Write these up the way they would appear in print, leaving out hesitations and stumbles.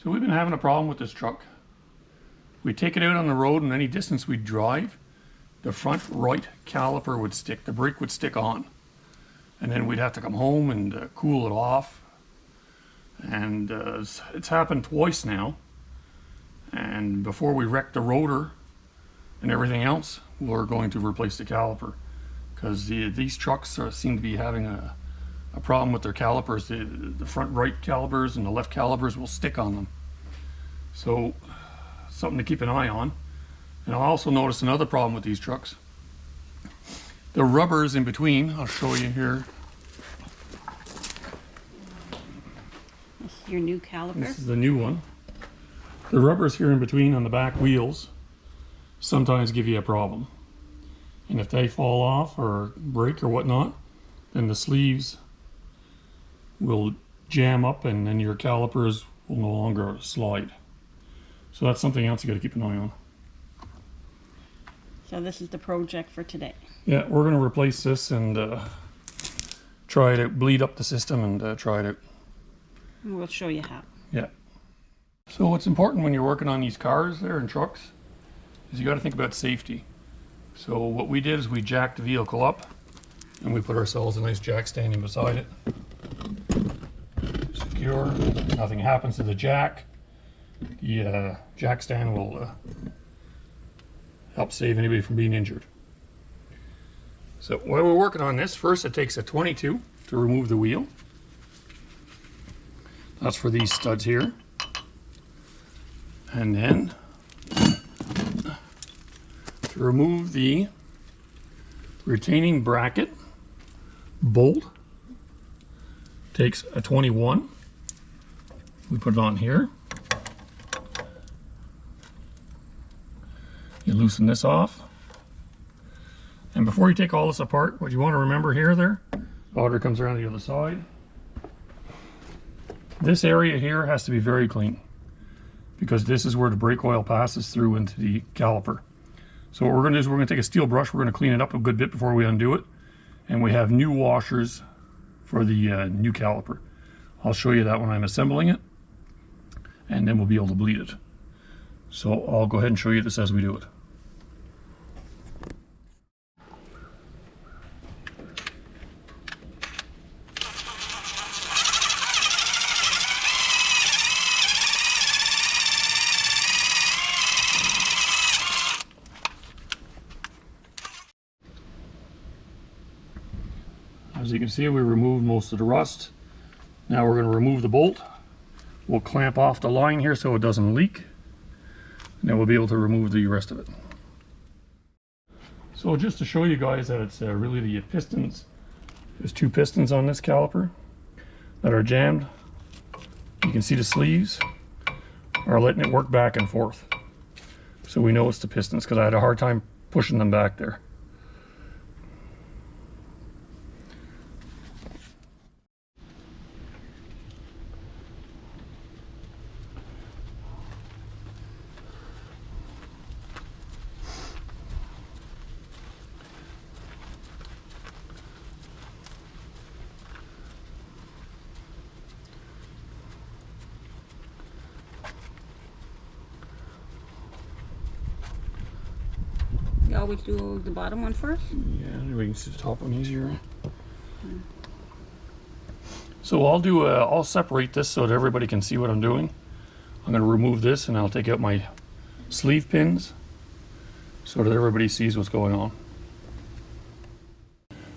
So we've been having a problem with this truck. We take it out on the road, and any distance we drive, the front right caliper would stick, the brake would stick on. And then we'd have to come home and cool it off. And it's happened twice now. And before we wreck the rotor and everything else, we're going to replace the caliper. Because these trucks seem to be having a problem with their calipers. The front right calipers and the left calipers will stick on them. So something to keep an eye on. And I also noticed another problem with these trucks. The rubbers in between, I'll show you here. This is your new caliper? This is the new one. The rubbers here in between on the back wheels sometimes give you a problem. And if they fall off or break or whatnot, then the sleeves will jam up and then your calipers will no longer slide. So that's something else you got to keep an eye on. So this is the project for today. Yeah, we're going to replace this and try it out, bleed up the system and try it out. And we'll show you how. Yeah. So what's important when you're working on these cars there and trucks is you got to think about safety. So what we did is we jacked the vehicle up and we put ourselves a nice jack standing beside it. Secure, nothing happens to the jack. The jack stand will help save anybody from being injured. So while we're working on this, first it takes a 22 to remove the wheel. That's for these studs here. And then to remove the retaining bracket bolt takes a 21. We put it on here. You loosen this off. And before you take all this apart, what you want to remember here, the auger comes around the other side. This area here has to be very clean because this is where the brake oil passes through into the caliper. So what we're going to do is we're going to take a steel brush, we're going to clean it up a good bit before we undo it. And we have new washers for the new caliper. I'll show you that when I'm assembling it, and then we'll be able to bleed it. So I'll go ahead and show you this as we do it. As you can see, we removed most of the rust. Now we're going to remove the bolt. We'll clamp off the line here so it doesn't leak. And then we'll be able to remove the rest of it. So just to show you guys that it's really the pistons, there's two pistons on this caliper that are jammed. You can see the sleeves are letting it work back and forth. So we know it's the pistons because I had a hard time pushing them back there. You always do the bottom one first? Yeah, we can see the top one easier. So I'll separate this so that everybody can see what I'm doing. I'm going to remove this and I'll take out my sleeve pins so that everybody sees what's going on.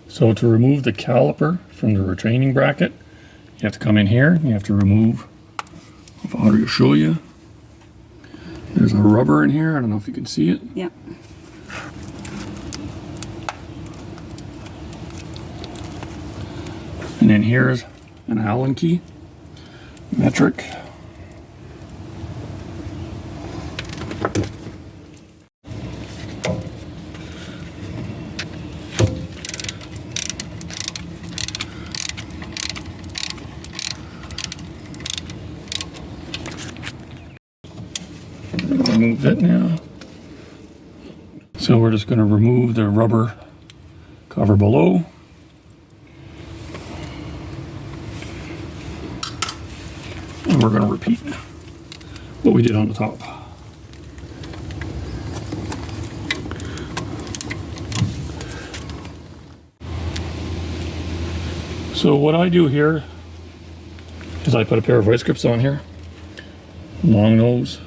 So to remove the caliper from the retaining bracket, you have to come in here, you have to remove, if Audrey will show you, there's a rubber in here, I don't know if you can see it. Yeah. And then here's an Allen key, metric. Remove that now. So we're just going to remove the rubber cover below. And we're going to repeat. what we did on the top. So what I do here is I put a pair of vice grips on here, long nose,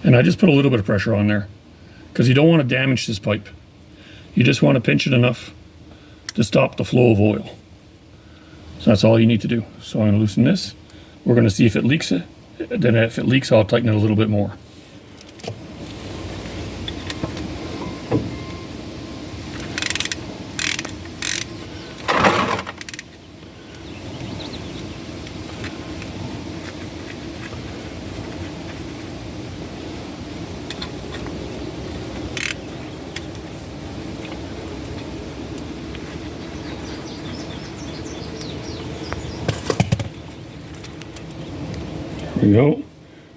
and I just put a little bit of pressure on there because you don't want to damage this pipe. You just want to pinch it enough to stop the flow of oil. So that's all you need to do. So I'm going to loosen this. We're going to see if it leaks. Then if it leaks, I'll tighten it a little bit more. There we go.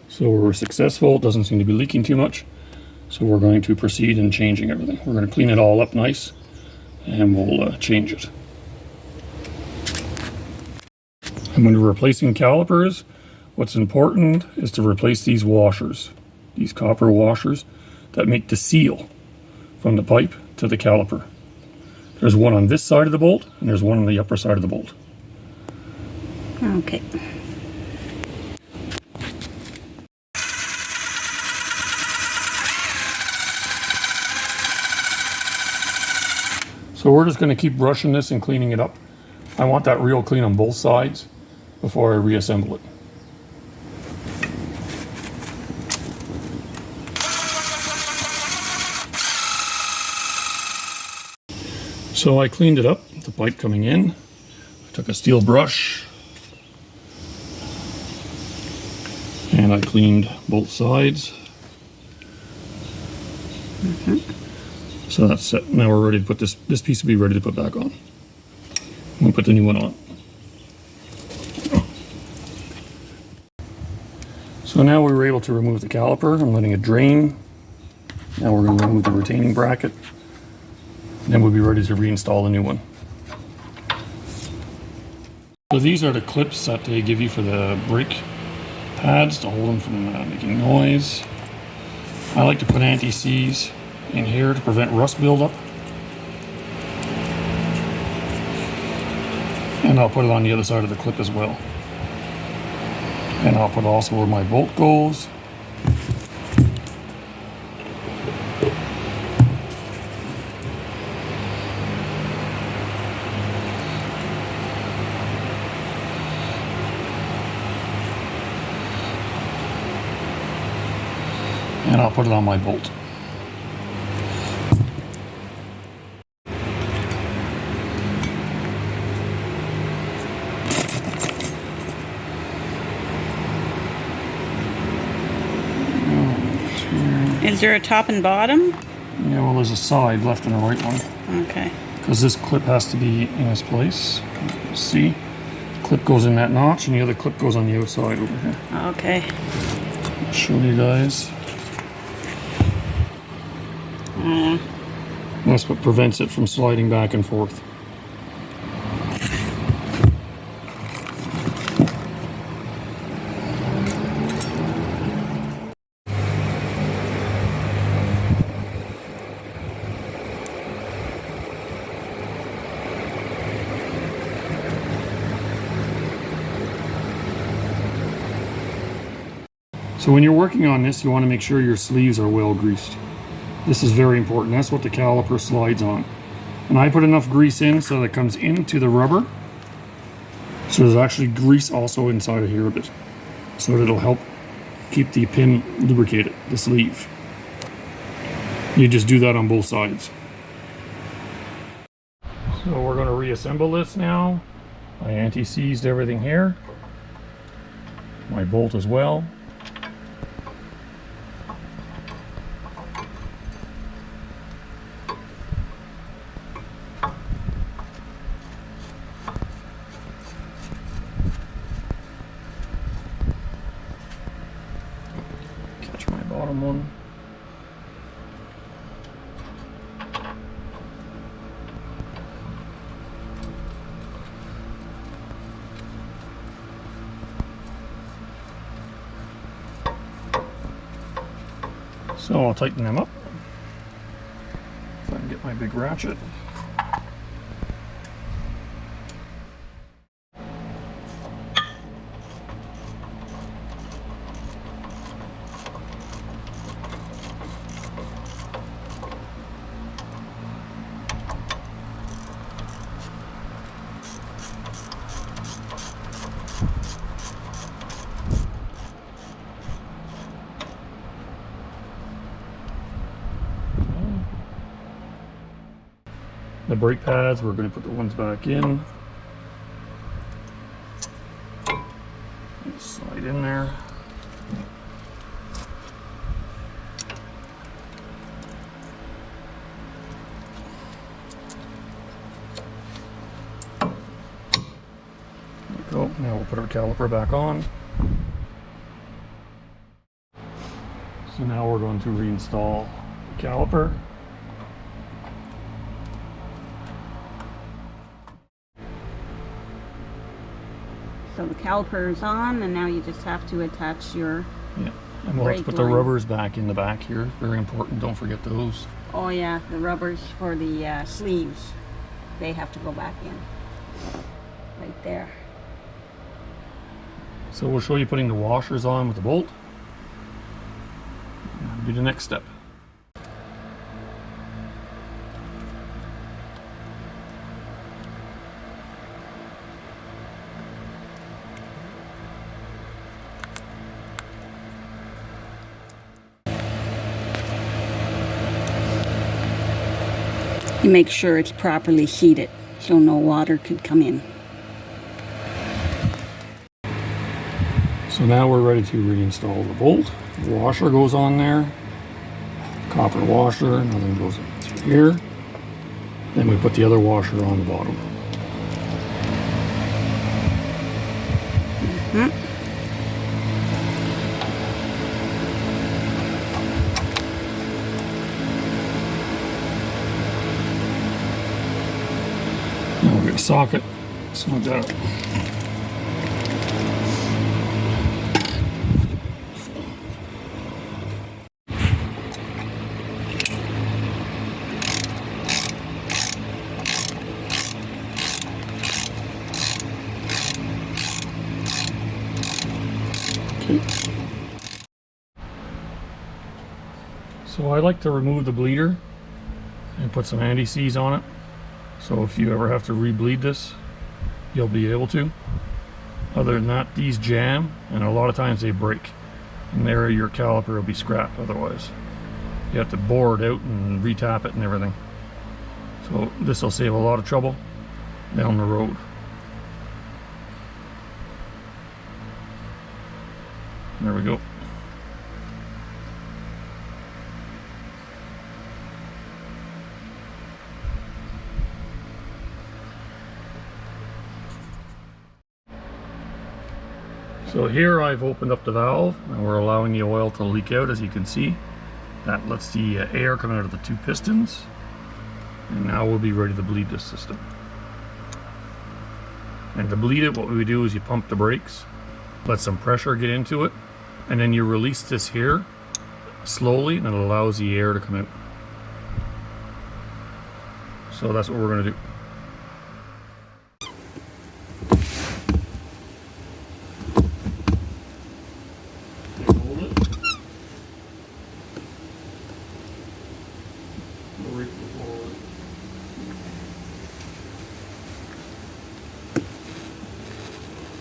So we're successful. It doesn't seem to be leaking too much. So we're going to proceed in changing everything. We're going to clean it all up nice and we'll change it. And when you're replacing calipers, what's important is to replace these washers, these copper washers that make the seal from the pipe to the caliper. There's one on this side of the bolt and there's one on the upper side of the bolt. Okay. So we're just going to keep brushing this and cleaning it up. I want that real clean on both sides before I reassemble it. So I cleaned it up, the pipe coming in. I took a steel brush and I cleaned both sides. So that's set. Now we're ready to put this piece will be ready to put back on. We'll put the new one on. So now we were able to remove the caliper. I'm letting it drain. Now we're going to remove the retaining bracket. Then we'll be ready to reinstall the new one. So these are the clips that they give you for the brake pads to hold them from making noise. I like to put anti-seize in here to prevent rust buildup. And I'll put it on the other side of the clip as well. And I'll put also where my bolt goes. And I'll put it on my bolt. Is there a top and bottom? Yeah, well, there's a side, left and a right one. Okay. Because this clip has to be in its place. See? The clip goes in that notch and the other clip goes on the outside over here. Okay. I'll show you guys. That's what prevents it from sliding back and forth. So when you're working on this, you want to make sure your sleeves are well greased. This is very important. That's what the caliper slides on. And I put enough grease in so that it comes into the rubber. So there's actually grease also inside of here a bit. So that it'll help keep the pin lubricated, the sleeve. You just do that on both sides. So we're going to reassemble this now. I anti-seized everything here. My bolt as well. Catch my bottom one. So I'll tighten them up. If I can get my big ratchet. The brake pads, we're going to put the ones back in. Just slide in there. There we go. Now we'll put our caliper back on. So now we're going to reinstall the caliper. So the caliper is on, and now you just have to attach your Yeah, and we'll have to brake put the line. rubbers back in the back here. Very important, don't forget those. Oh yeah, the rubbers for the sleeves. They have to go back in. Right there. So we'll show you putting the washers on with the bolt. That'll be the next step. You make sure it's properly heated so no water could come in. So now we're ready to reinstall the bolt. The washer goes on there. Copper washer, nothing goes through here. Then we put the other washer on the bottom. Now we'll get a socket, snug that up. Okay. So I like to remove the bleeder and put some anti-seize on it. So if you ever have to re-bleed this, you'll be able to. Other than that, these jam, and a lot of times they break. And there your caliper will be scrapped otherwise. You have to bore it out and re-tap it and everything. So this will save a lot of trouble down the road. There we go. So here I've opened up the valve and we're allowing the oil to leak out, as you can see. That lets the air come out of the two pistons. And now we'll be ready to bleed this system. And to bleed it, what we do is you pump the brakes, let some pressure get into it, and then you release this here slowly, and it allows the air to come out. So that's what we're going to do. Hold it. Go right forward.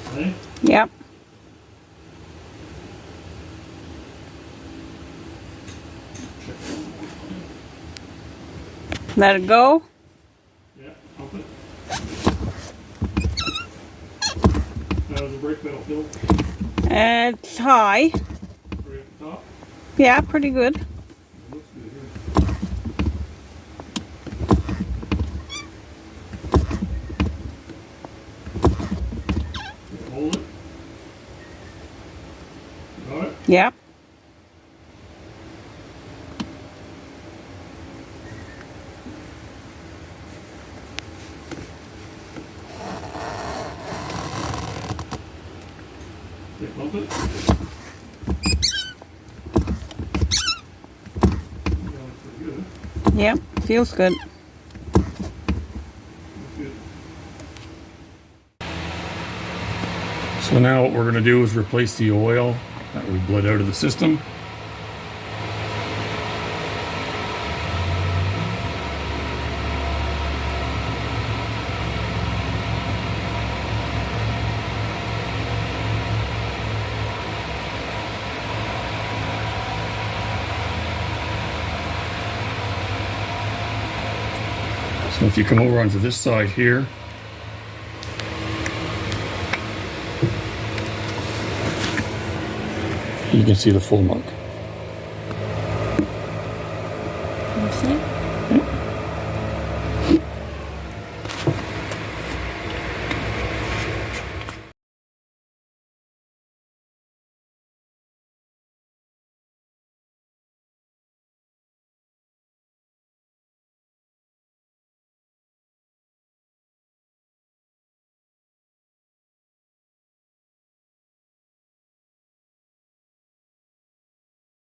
Okay. Yep. Let it go. Yeah, pump it. How does the brake pedal feel? It's high. Right at the top? Yeah, pretty good. It looks good here. Hold it. Got it? Yep. Okay, pump it. Yep, feels good. So now what we're going to do is replace the oil that we bled out of the system. So if you come over onto this side here, you can see the full mark. Can you see? Yeah.